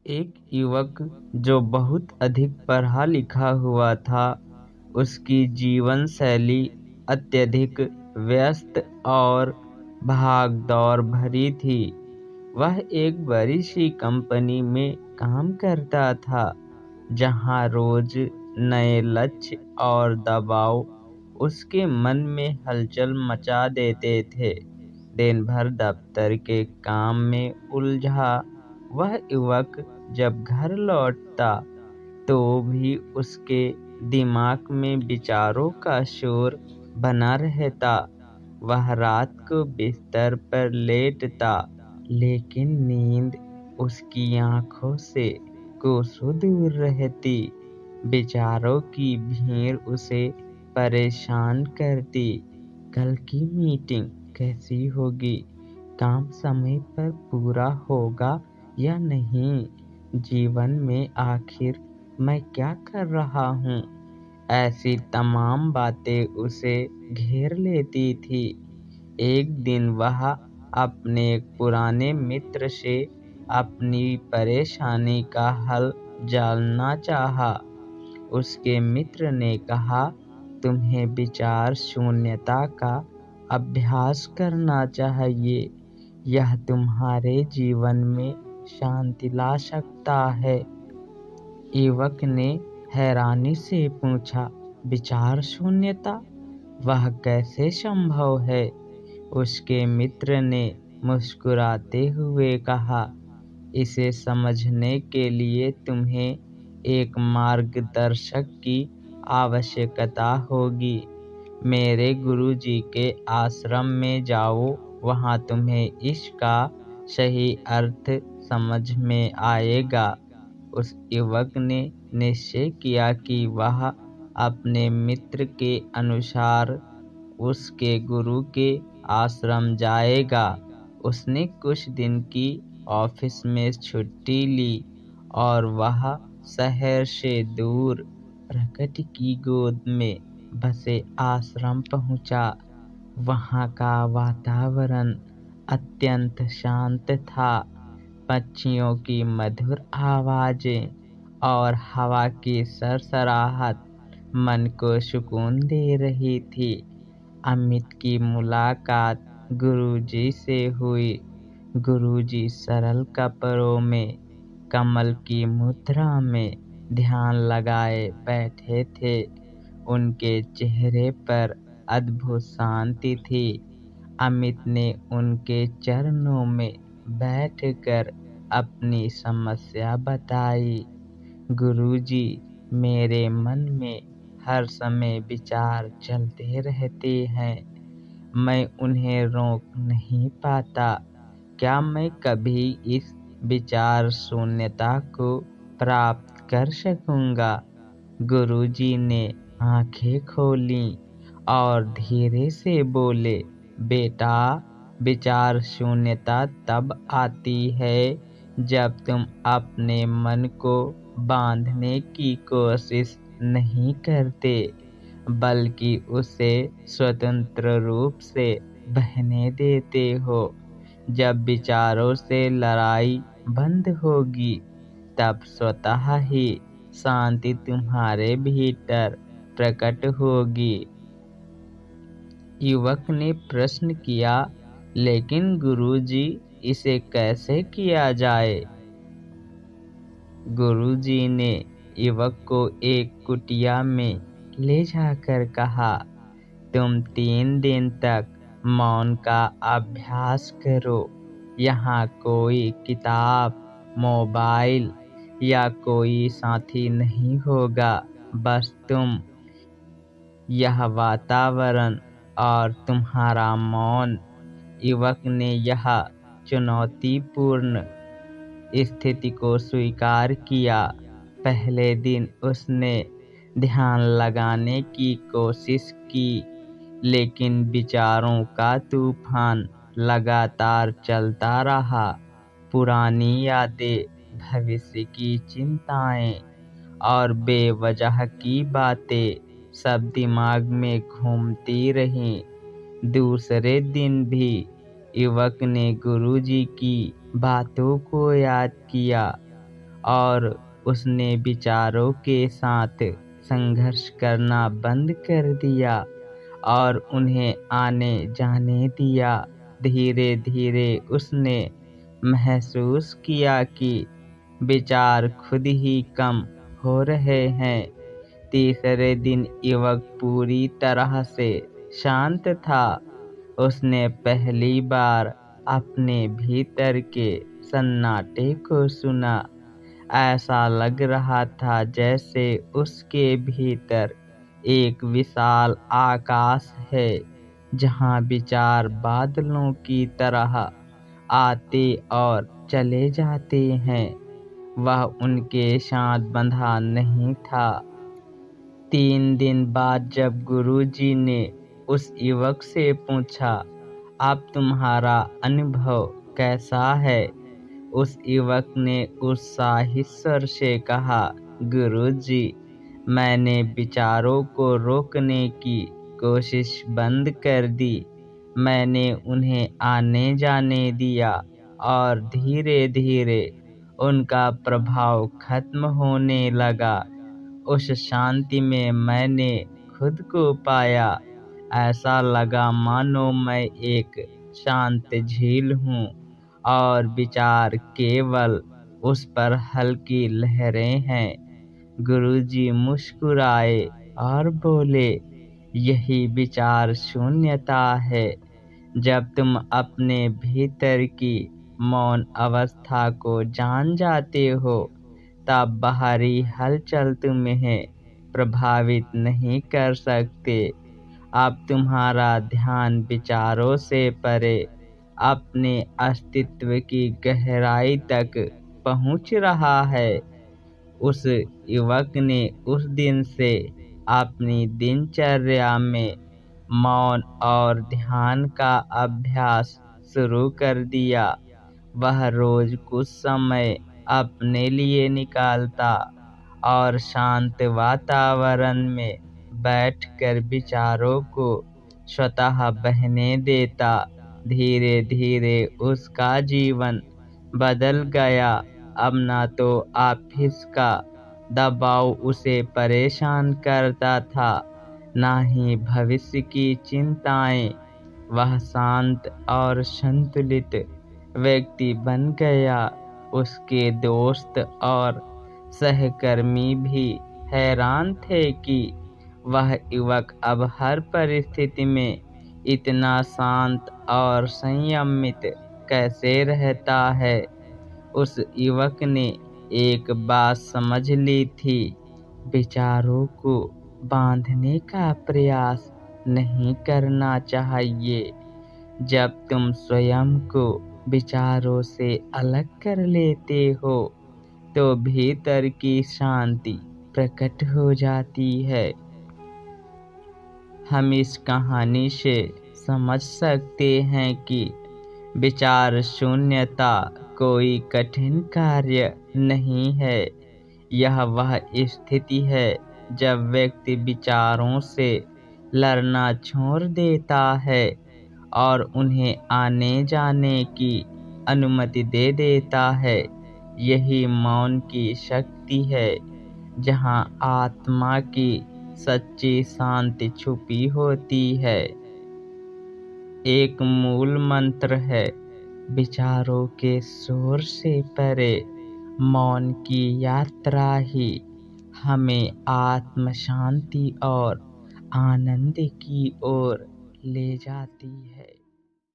एक युवक जो बहुत अधिक पढ़ा लिखा हुआ था, उसकी जीवन शैली अत्यधिक व्यस्त और भाग-दौड़ भरी थी। वह एक बड़ी सी कंपनी में काम करता था, जहां रोज नए लक्ष्य और दबाव उसके मन में हलचल मचा देते थे। दिन भर दफ्तर के काम में उलझा वह युवक जब घर लौटता तो भी उसके दिमाग में विचारों का शोर बना रहता। वह रात को बिस्तर पर लेटता, लेकिन नींद उसकी आंखों से कोसों दूर रहती। विचारों की भीड़ उसे परेशान करती। कल की मीटिंग कैसी होगी? काम समय पर पूरा होगा या नहीं? जीवन में आखिर मैं क्या कर रहा हूँ? ऐसी तमाम बातें उसे घेर लेती थी। एक दिन वह अपने एक पुराने मित्र से अपनी परेशानी का हल जानना चाहा। उसके मित्र ने कहा, तुम्हें विचार शून्यता का अभ्यास करना चाहिए। यह तुम्हारे जीवन में शांति ला सकता है। युवक ने हैरानी से पूछा, विचार शून्यता? वह कैसे संभव है? उसके मित्र ने मुस्कुराते हुए कहा, इसे समझने के लिए तुम्हें एक मार्गदर्शक की आवश्यकता होगी। मेरे गुरुजी के आश्रम में जाओ, वहां तुम्हें इसका सही अर्थ समझ में आएगा। उस युवक ने निश्चय किया कि वह अपने मित्र के अनुसार उसके गुरु के आश्रम जाएगा। उसने कुछ दिन की ऑफिस में छुट्टी ली और वह शहर से दूर प्रकृति की गोद में बसे आश्रम पहुंचा। वहां का वातावरण अत्यंत शांत था। पक्षियों की मधुर आवाजें और हवा की सरसराहट मन को सुकून दे रही थी। अमित की मुलाकात गुरुजी से हुई। गुरुजी सरल कपड़ों में कमल की मुद्रा में ध्यान लगाए बैठे थे। उनके चेहरे पर अद्भुत शांति थी। अमित ने उनके चरणों में बैठकर अपनी समस्या बताई। गुरुजी, मेरे मन में हर समय विचार चलते रहते हैं। मैं उन्हें रोक नहीं पाता। क्या मैं कभी इस विचार शून्यता को प्राप्त कर सकूंगा? गुरुजी ने आंखें खोलीं और धीरे से बोले, बेटा, विचार शून्यता तब आती है जब तुम अपने मन को बांधने की कोशिश नहीं करते, बल्कि उसे स्वतंत्र रूप से बहने देते हो। जब विचारों से लड़ाई बंद होगी, तब स्वतः ही शांति तुम्हारे भीतर प्रकट होगी। युवक ने प्रश्न किया, लेकिन गुरुजी, इसे कैसे किया जाए? गुरुजी ने युवक को एक कुटिया में ले जाकर कहा, तुम 3 दिन तक मौन का अभ्यास करो। यहाँ कोई किताब, मोबाइल या कोई साथी नहीं होगा, बस तुम, यह वातावरण और तुम्हारा मौन। युवक ने यह चुनौतीपूर्ण स्थिति को स्वीकार किया। पहले दिन उसने ध्यान लगाने की कोशिश की, लेकिन विचारों का तूफान लगातार चलता रहा। पुरानी यादें, भविष्य की चिंताएं और बेवजह की बातें सब दिमाग में घूमती रहीं। दूसरे दिन भी युवक ने गुरुजी की बातों को याद किया और उसने विचारों के साथ संघर्ष करना बंद कर दिया और उन्हें आने जाने दिया। धीरे धीरे उसने महसूस किया कि विचार खुद ही कम हो रहे हैं। तीसरे दिन युवक पूरी तरह से शांत था। उसने पहली बार अपने भीतर के सन्नाटे को सुना। ऐसा लग रहा था जैसे उसके भीतर एक विशाल आकाश है, जहाँ विचार बादलों की तरह आते और चले जाते हैं। वह उनके साथ बंधा नहीं था। 3 दिन बाद जब गुरुजी ने उस युवक से पूछा, अब तुम्हारा अनुभव कैसा है? उस युवक ने उत्साहित स्वर से कहा, गुरुजी, मैंने विचारों को रोकने की कोशिश बंद कर दी। मैंने उन्हें आने जाने दिया और धीरे धीरे उनका प्रभाव खत्म होने लगा। उस शांति में मैंने खुद को पाया। ऐसा लगा मानो मैं एक शांत झील हूँ और विचार केवल उस पर हल्की लहरें हैं। गुरुजी मुस्कुराए और बोले, यही विचार शून्यता है। जब तुम अपने भीतर की मौन अवस्था को जान जाते हो, तब बाहरी हलचल तुम्हें प्रभावित नहीं कर सकते। अब तुम्हारा ध्यान विचारों से परे अपने अस्तित्व की गहराई तक पहुंच रहा है। उस युवक ने उस दिन से अपनी दिनचर्या में मौन और ध्यान का अभ्यास शुरू कर दिया। वह रोज कुछ समय अपने लिए निकालता और शांत वातावरण में बैठकर विचारों को स्वतः बहने देता। धीरे धीरे उसका जीवन बदल गया। अब न तो ऑफिस का दबाव उसे परेशान करता था, न ही भविष्य की चिंताएं। वह शांत और संतुलित व्यक्ति बन गया। उसके दोस्त और सहकर्मी भी हैरान थे कि वह युवक अब हर परिस्थिति में इतना शांत और संयमित कैसे रहता है। उस युवक ने एक बात समझ ली थी, विचारों को बांधने का प्रयास नहीं करना चाहिए। जब तुम स्वयं को विचारों से अलग कर लेते हो, तो भीतर की शांति प्रकट हो जाती है। हम इस कहानी से समझ सकते हैं कि विचार शून्यता कोई कठिन कार्य नहीं है। यह वह स्थिति है जब व्यक्ति विचारों से लड़ना छोड़ देता है और उन्हें आने जाने की अनुमति दे देता है। यही मौन की शक्ति है, जहाँ आत्मा की सच्ची शांति छुपी होती है। एक मूल मंत्र है, विचारों के शोर से परे मौन की यात्रा ही हमें आत्म शांति और आनंद की ओर ले जाती है।